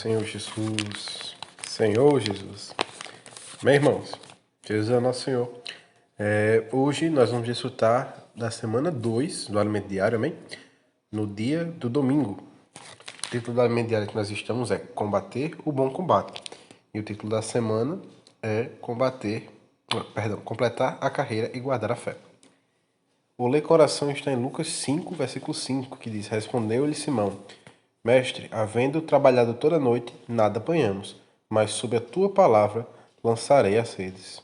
Senhor Jesus. Senhor Jesus. Meus irmãos, Jesus é nosso Senhor. Hoje nós vamos desfrutar da semana 2 do Alimento Diário, amém? No dia do domingo. O título do Alimento Diário que nós estamos é Combater o Bom Combate. E o título da semana é Completar a Carreira e Guardar a Fé. O ler coração está em Lucas 5, versículo 5, que diz: Respondeu-lhe Simão: Mestre, havendo trabalhado toda a noite, nada apanhamos, mas sob a tua palavra lançarei as redes.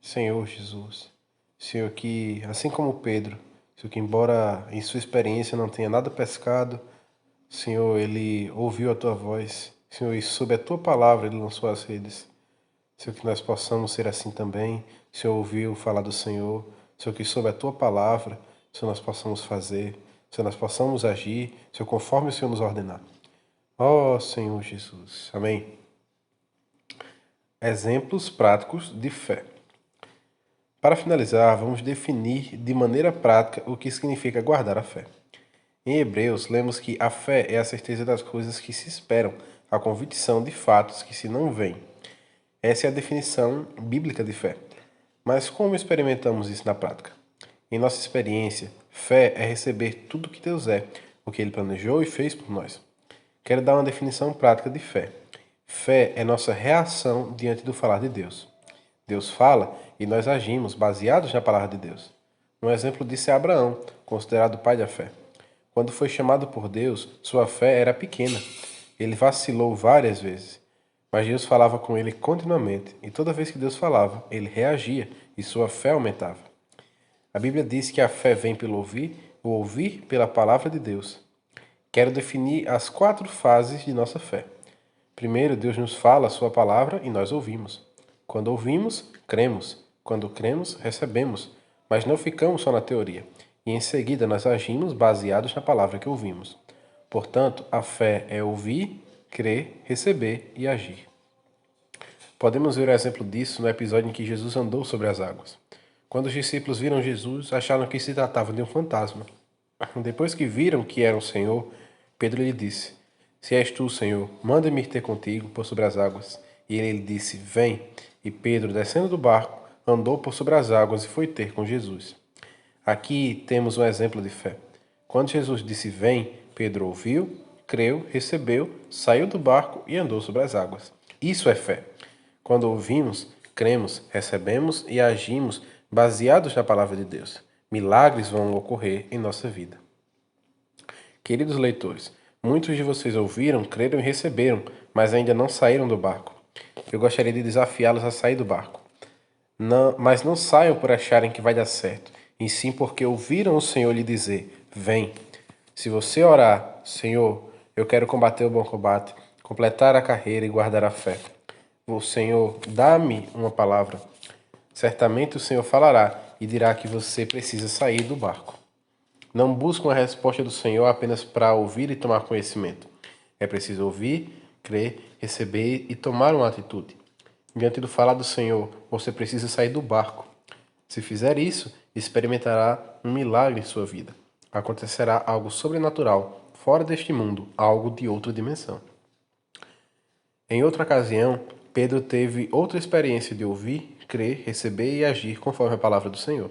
Senhor Jesus, Senhor que, assim como Pedro, Senhor que embora em sua experiência não tenha nada pescado, Senhor, ele ouviu a tua voz, Senhor, e sob a tua palavra ele lançou as redes. Senhor, que nós possamos ser assim também. Senhor, ouviu falar do Senhor, Senhor, que sob a tua palavra, Senhor, nós possamos fazer, Senhor, nós possamos agir, Senhor, conforme o Senhor nos ordenar. Ó Senhor Jesus. Amém. Exemplos práticos de fé. Para finalizar, vamos definir de maneira prática o que significa guardar a fé. Em Hebreus, lemos que a fé é a certeza das coisas que se esperam, a convicção de fatos que se não veem. Essa é a definição bíblica de fé. Mas como experimentamos isso na prática? Em nossa experiência, fé é receber tudo que Deus é, o que Ele planejou e fez por nós. Quero dar uma definição prática de fé. Fé é nossa reação diante do falar de Deus. Deus fala e nós agimos baseados na palavra de Deus. Um exemplo disso é Abraão, considerado o pai da fé. Quando foi chamado por Deus, sua fé era pequena. Ele vacilou várias vezes. Mas Deus falava com ele continuamente, e toda vez que Deus falava, ele reagia e sua fé aumentava. A Bíblia diz que a fé vem pelo ouvir, o ouvir pela palavra de Deus. Quero definir as 4 fases de nossa fé. Primeiro, Deus nos fala a sua palavra e nós ouvimos. Quando ouvimos, cremos. Quando cremos, recebemos. Mas não ficamos só na teoria. E em seguida nós agimos baseados na palavra que ouvimos. Portanto, a fé é ouvir, crer, receber e agir. Podemos ver o exemplo disso no episódio em que Jesus andou sobre as águas. Quando os discípulos viram Jesus, acharam que se tratava de um fantasma. Depois que viram que era o Senhor, Pedro lhe disse: Se és tu, Senhor, manda-me ir ter contigo por sobre as águas. E ele lhe disse: Vem. E Pedro, descendo do barco, andou por sobre as águas e foi ter com Jesus. Aqui temos um exemplo de fé. Quando Jesus disse vem, Pedro ouviu, creu, recebeu, saiu do barco e andou sobre as águas. Isso é fé. Quando ouvimos, cremos, recebemos e agimos baseados na palavra de Deus. Milagres vão ocorrer em nossa vida. Queridos leitores, muitos de vocês ouviram, creram e receberam, mas ainda não saíram do barco. Eu gostaria de desafiá-los a sair do barco. Mas não saiam por acharem que vai dar certo, e sim porque ouviram o Senhor lhe dizer, vem. Se você orar, Senhor, eu quero combater o bom combate, completar a carreira e guardar a fé. O Senhor, dá-me uma palavra. Certamente o Senhor falará e dirá que você precisa sair do barco. Não busque uma resposta do Senhor apenas para ouvir e tomar conhecimento. É preciso ouvir, crer, receber e tomar uma atitude. Diante do falar do Senhor, você precisa sair do barco. Se fizer isso, experimentará um milagre em sua vida. Acontecerá algo sobrenatural, fora deste mundo, algo de outra dimensão. Em outra ocasião, Pedro teve outra experiência de ouvir, crer, receber e agir conforme a palavra do Senhor.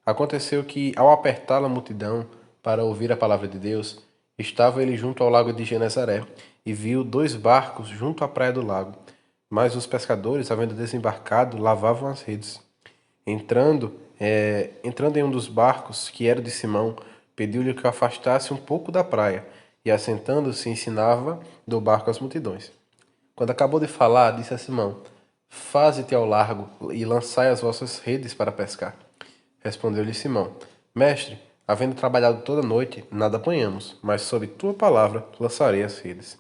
Aconteceu que, ao apertar a multidão para ouvir a palavra de Deus, estava ele junto ao lago de Genezaré e viu 2 barcos junto à praia do lago. Mas os pescadores, havendo desembarcado, lavavam as redes. Entrando em um dos barcos, que era de Simão, pediu-lhe que o afastasse um pouco da praia, e assentando-se ensinava do barco as multidões. Quando acabou de falar, disse a Simão: Faze-te ao largo e lançai as vossas redes para pescar. Respondeu-lhe Simão: Mestre, havendo trabalhado toda a noite, nada apanhamos, mas sob tua palavra lançarei as redes.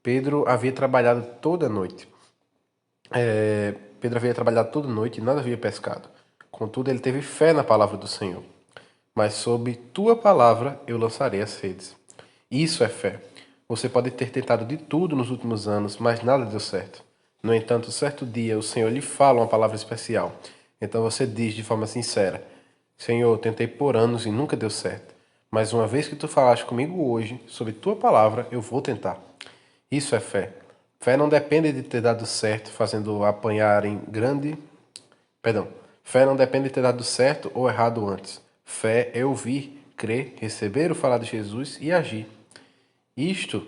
Pedro havia trabalhado toda a noite. E nada havia pescado. Contudo, ele teve fé na palavra do Senhor. Mas sob tua palavra eu lançarei as redes. Isso é fé. Você pode ter tentado de tudo nos últimos anos, mas nada deu certo. No entanto, certo dia o Senhor lhe fala uma palavra especial. Então você diz de forma sincera: Senhor, tentei por anos e nunca deu certo. Mas uma vez que tu falaste comigo hoje, sob tua palavra, eu vou tentar. Isso é fé. Fé não depende de ter dado certo fazendo apanhar em grande. Perdão. Fé não depende de ter dado certo ou errado antes. Fé é ouvir, crer, receber o falar de Jesus e agir. Isto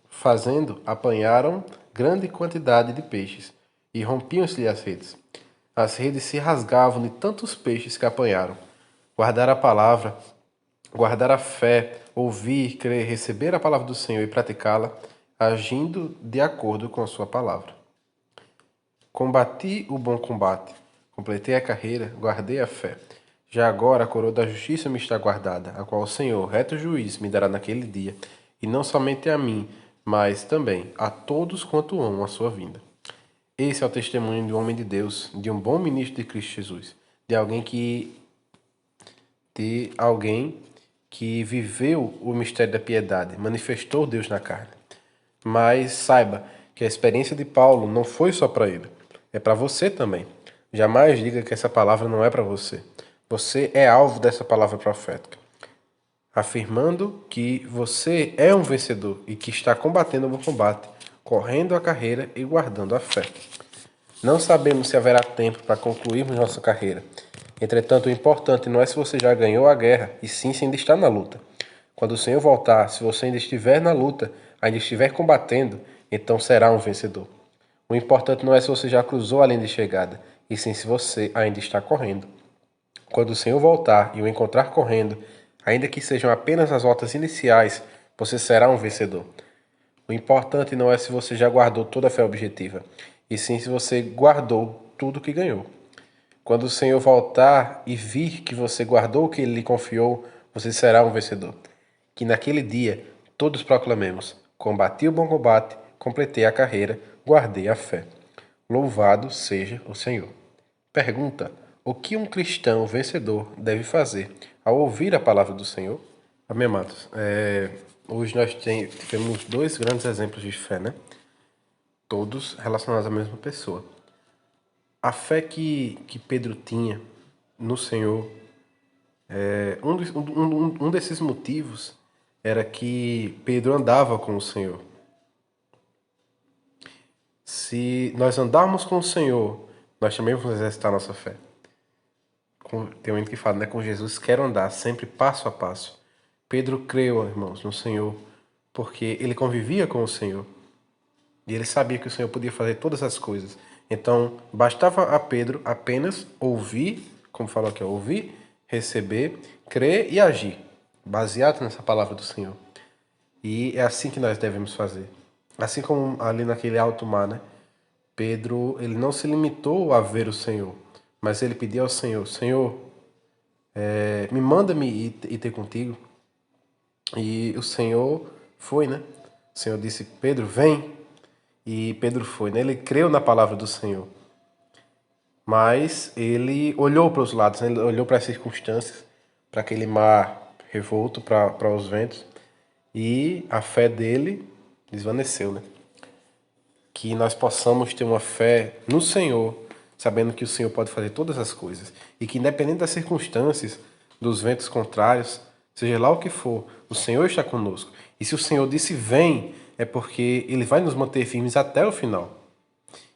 fazendo, apanharam grande quantidade de peixes e rompiam-se as redes. As redes se rasgavam de tantos peixes que apanharam. Guardar a palavra, guardar a fé, ouvir, crer, receber a palavra do Senhor e praticá-la, agindo de acordo com a sua palavra. Combati o bom combate, completei a carreira, guardei a fé. Já agora a coroa da justiça me está guardada, a qual o Senhor, reto juiz, me dará naquele dia, e não somente a mim, mas também a todos quanto amam a sua vinda. Esse é o testemunho de um homem de Deus, de um bom ministro de Cristo Jesus, de alguém que viveu o mistério da piedade, manifestou Deus na carne. Mas saiba que a experiência de Paulo não foi só para ele, é para você também. Jamais diga que essa palavra não é para você. Você é alvo dessa palavra profética, afirmando que você é um vencedor e que está combatendo o bom combate, correndo a carreira e guardando a fé. Não sabemos se haverá tempo para concluirmos nossa carreira. Entretanto, o importante não é se você já ganhou a guerra, e sim se ainda está na luta. Quando o Senhor voltar, se você ainda estiver na luta, ainda estiver combatendo, então será um vencedor. O importante não é se você já cruzou a linha de chegada, e sim se você ainda está correndo. Quando o Senhor voltar e o encontrar correndo, ainda que sejam apenas as voltas iniciais, você será um vencedor. O importante não é se você já guardou toda a fé objetiva, e sim se você guardou tudo que ganhou. Quando o Senhor voltar e vir que você guardou o que Ele lhe confiou, você será um vencedor. Que naquele dia todos proclamemos: combati o bom combate, completei a carreira, guardei a fé. Louvado seja o Senhor. Pergunta: o que um cristão vencedor deve fazer ao ouvir a palavra do Senhor? Amém, amados. Hoje nós tivemos dois grandes exemplos de fé, né? Todos relacionados à mesma pessoa. A fé que Pedro tinha no Senhor, um desses motivos era que Pedro andava com o Senhor. Se nós andarmos com o Senhor, nós também vamos exercitar a nossa fé. Tem um hino que fala, né? Com Jesus quero andar, sempre passo a passo. Pedro creu, irmãos, no Senhor, porque ele convivia com o Senhor. E ele sabia que o Senhor podia fazer todas as coisas. Então, bastava a Pedro apenas ouvir, como falou aqui, ouvir, receber, crer e agir, baseado nessa palavra do Senhor. E é assim que nós devemos fazer. Assim como ali naquele alto mar, né? Pedro, ele não se limitou a ver o Senhor, mas ele pediu ao Senhor: Senhor, me manda-me ir ter contigo. E o Senhor foi, né? O Senhor disse: Pedro, vem. E Pedro foi, né? Ele creu na palavra do Senhor. Mas ele olhou para os lados, né? Ele olhou para as circunstâncias, para aquele mar revolto, para os ventos. E a fé dele desvaneceu, né? Que nós possamos ter uma fé no Senhor, sabendo que o Senhor pode fazer todas as coisas. E que independente das circunstâncias, dos ventos contrários, seja lá o que for, o Senhor está conosco. E se o Senhor disse vem, é porque Ele vai nos manter firmes até o final.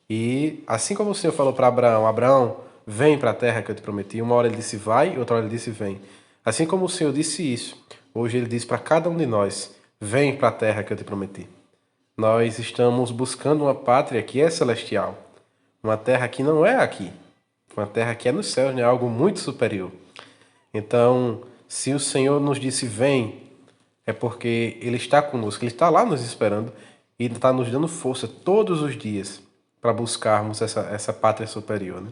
E assim como o Senhor falou para Abraão, Abraão, vem para a terra que eu te prometi. Uma hora ele disse vai, outra hora ele disse vem. Assim como o Senhor disse isso, hoje ele diz para cada um de nós, vem para a terra que eu te prometi. Nós estamos buscando uma pátria que é celestial. Uma terra que não é aqui. Uma terra que é nos céus, né? Algo muito superior. Então, se o Senhor nos disse vem, é porque Ele está conosco. Ele está lá nos esperando e está nos dando força todos os dias para buscarmos essa pátria superior, né?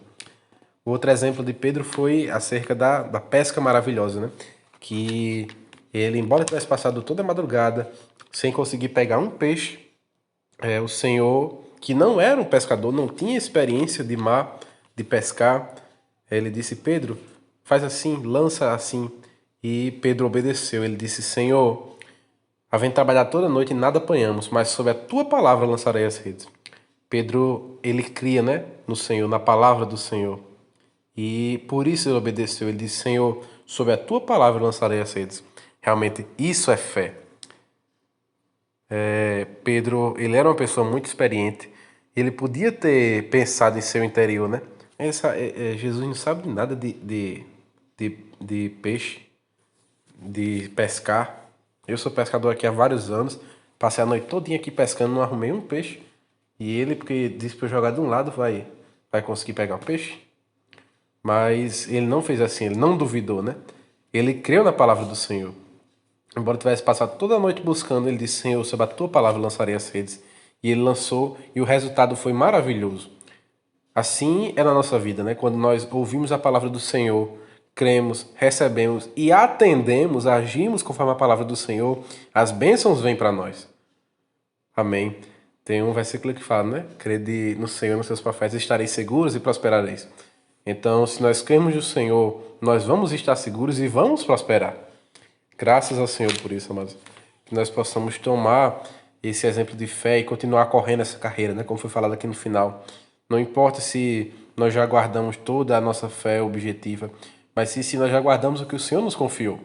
O outro exemplo de Pedro foi acerca da pesca maravilhosa, né? Que ele, embora tivesse passado toda a madrugada sem conseguir pegar um peixe, o Senhor, que não era um pescador, não tinha experiência de mar, de pescar, ele disse: Pedro, faz assim, lança assim. E Pedro obedeceu. Ele disse: Senhor, havendo trabalhado toda a noite e nada apanhamos, mas sob a tua palavra lançarei as redes. Pedro, ele cria, né, no Senhor, na palavra do Senhor. E por isso ele obedeceu. Ele disse: Senhor, sob a tua palavra lançarei as redes. Realmente, isso é fé. Pedro, ele era uma pessoa muito experiente. Ele podia ter pensado em seu interior, né? Jesus não sabe nada de peixe, de pescar. Eu sou pescador aqui há vários anos. Passei a noite todinha aqui pescando, não arrumei um peixe. E ele, porque disse para eu jogar de um lado, vai conseguir pegar o peixe. Mas ele não fez assim, ele não duvidou, né? Ele creu na palavra do Senhor. Embora tivesse passado toda a noite buscando, ele disse: Senhor, sob a tua palavra lançarei as redes. E ele lançou, e o resultado foi maravilhoso. Assim é na nossa vida, né? Quando nós ouvimos a palavra do Senhor, cremos, recebemos e atendemos, agimos conforme a palavra do Senhor, as bênçãos vêm para nós. Amém. Tem um versículo que fala, né? Crede no Senhor e nos seus profetas, estareis seguros e prosperareis. Então, se nós cremos no Senhor, nós vamos estar seguros e vamos prosperar. Graças ao Senhor por isso, amados. Que nós possamos tomar esse exemplo de fé e continuar correndo essa carreira, né? Como foi falado aqui no final. Não importa se nós já guardamos toda a nossa fé objetiva, mas se nós já guardamos o que o Senhor nos confiou.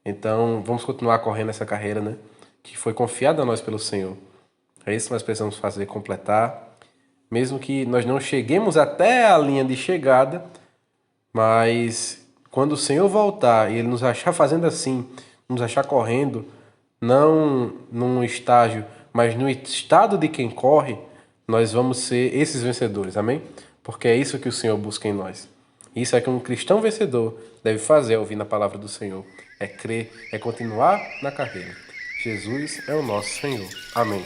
Então, vamos continuar correndo essa carreira, né? Que foi confiada a nós pelo Senhor. É isso que nós precisamos fazer, completar. Mesmo que nós não cheguemos até a linha de chegada, mas quando o Senhor voltar e Ele nos achar fazendo assim, nos achar correndo, não num estágio, mas no estado de quem corre, nós vamos ser esses vencedores, amém? Porque é isso que o Senhor busca em nós. Isso é que um cristão vencedor deve fazer ao ouvir na palavra do Senhor. É crer, é continuar na carreira. Jesus é o nosso Senhor. Amém.